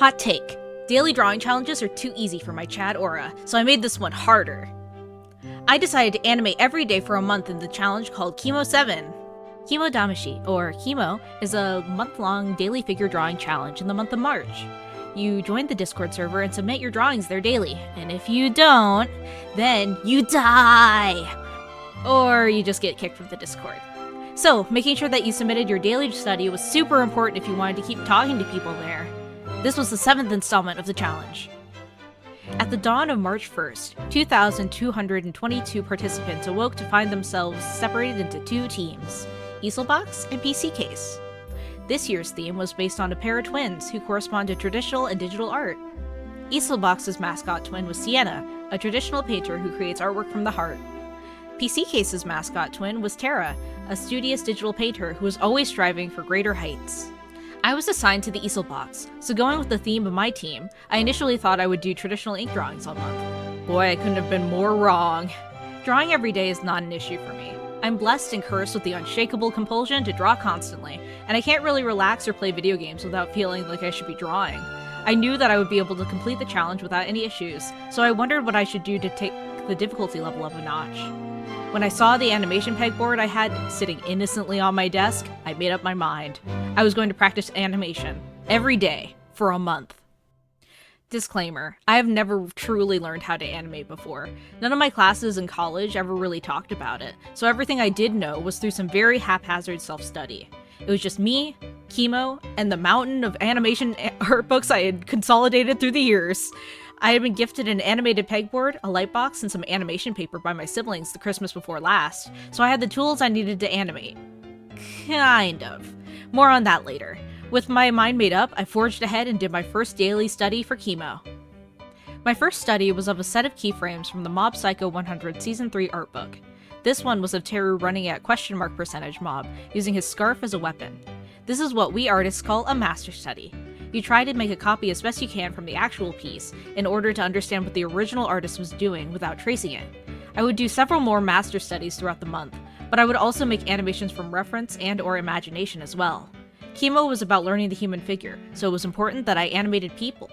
Hot take. Daily drawing challenges are too easy for my Chad aura, so I made this one harder. I decided to animate every day for a month in the challenge called KIMO7. Kimo Damashi, or Kimo, is a month-long daily figure drawing challenge in the month of March. You join the Discord server and submit your drawings there daily, and if you don't, then you die! Or you just get kicked from the Discord. So, making sure that you submitted your daily study was super important if you wanted to keep talking to people there. This was the 7th installment of the challenge. At the dawn of March 1st, 2,222 participants awoke to find themselves separated into two teams, Easelbox and PC Case. This year's theme was based on a pair of twins who correspond to traditional and digital art. Easelbox's mascot twin was Sienna, a traditional painter who creates artwork from the heart. PC Case's mascot twin was Tara, a studious digital painter who was always striving for greater heights. I was assigned to the Easelbox, so going with the theme of my team, I initially thought I would do traditional ink drawings all month. Boy, I couldn't have been more wrong. Drawing every day is not an issue for me. I'm blessed and cursed with the unshakable compulsion to draw constantly, and I can't really relax or play video games without feeling like I should be drawing. I knew that I would be able to complete the challenge without any issues, so I wondered what I should do to take the difficulty level up a notch. When I saw the animation pegboard I had sitting innocently on my desk, I made up my mind. I was going to practice animation every day for a month. Disclaimer, I have never truly learned how to animate before. None of my classes in college ever really talked about it, so everything I did know was through some very haphazard self-study. It was just me, Kimo, and the mountain of animation art books I had consolidated through the years. I had been gifted an animated pegboard, a lightbox, and some animation paper by my siblings the Christmas before last, so I had the tools I needed to animate. Kind of. More on that later. With my mind made up, I forged ahead and did my first daily study for Kimo. My first study was of a set of keyframes from the Mob Psycho 100 Season 3 art book. This one was of Teru running at %% mob, using his scarf as a weapon. This is what we artists call a master study. You try to make a copy as best you can from the actual piece, in order to understand what the original artist was doing without tracing it. I would do several more master studies throughout the month, but I would also make animations from reference and/or imagination as well. Kimo was about learning the human figure, so it was important that I animated people.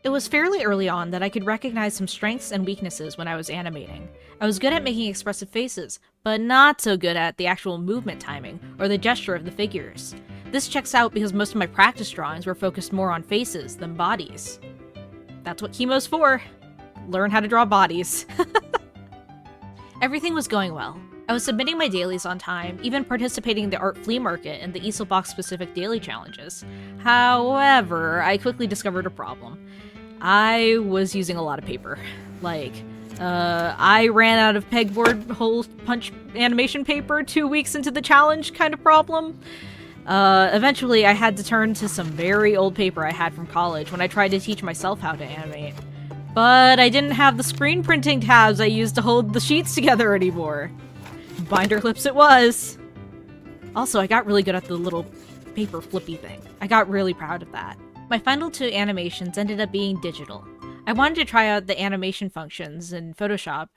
It was fairly early on that I could recognize some strengths and weaknesses when I was animating. I was good at making expressive faces, but not so good at the actual movement timing, or the gesture of the figures. This checks out because most of my practice drawings were focused more on faces than bodies. That's what Kimo's for. Learn how to draw bodies. Everything was going well. I was submitting my dailies on time, even participating in the art flea market and the Easelbox specific daily challenges. However, I quickly discovered a problem. I was using a lot of paper. I ran out of pegboard hole punch animation paper 2 weeks into the challenge kind of problem. Eventually, I had to turn to some very old paper I had from college when I tried to teach myself how to animate. But I didn't have the screen printing tabs I used to hold the sheets together anymore. Binder clips it was! Also, I got really good at the little paper flippy thing. I got really proud of that. My final 2 animations ended up being digital. I wanted to try out the animation functions in Photoshop.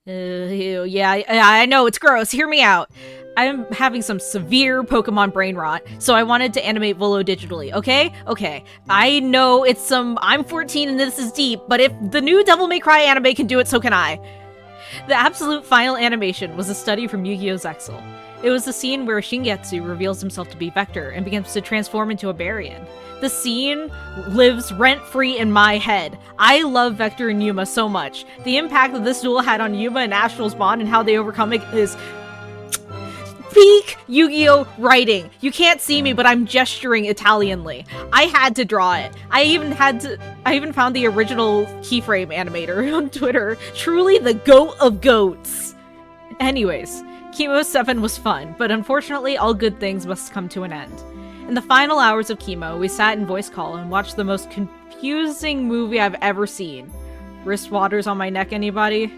Yeah, I know, it's gross, hear me out. I'm having some severe Pokemon brain rot, so I wanted to animate Volo digitally, okay? Okay, I know I'm 14 and this is deep, but if the new Devil May Cry anime can do it, so can I. The absolute final animation was a study from Yu-Gi-Oh! Zexal. It was the scene where Shingetsu reveals himself to be Vector and begins to transform into a Baryon. The scene lives rent-free in my head. I love Vector and Yuma so much. The impact that this duel had on Yuma and Astral's bond and how they overcome it is peak Yu-Gi-Oh! Writing. You can't see me, but I'm gesturing Italianly. I had to draw it. I even found the original keyframe animator on Twitter. Truly the goat of goats. Anyways, KIMO7 was fun, but unfortunately all good things must come to an end. In the final hours of Kimo, we sat in voice call and watched the most confusing movie I've ever seen. Wrist waters on my neck, anybody?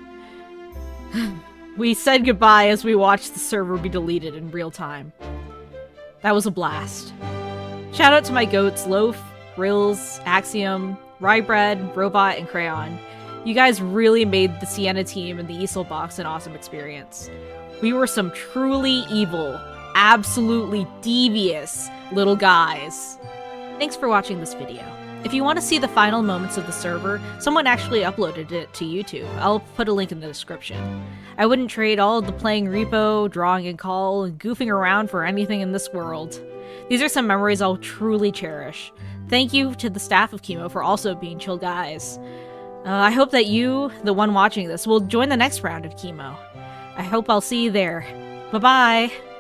We said goodbye as we watched the server be deleted in real time. That was a blast. Shout out to my goats Loaf, Grills, Axiom, Rybread, Robot, and Crayon. You guys really made the Sienna team and the Easelbox an awesome experience. We were some truly evil, absolutely devious little guys. Thanks for watching this video. If you want to see the final moments of the server, someone actually uploaded it to YouTube. I'll put a link in the description. I wouldn't trade all of the playing repo, drawing and call, and goofing around for anything in this world. These are some memories I'll truly cherish. Thank you to the staff of Kimo for also being chill guys. I hope that you, the one watching this, will join the next round of Kimo. I hope I'll see you there. Bye-bye!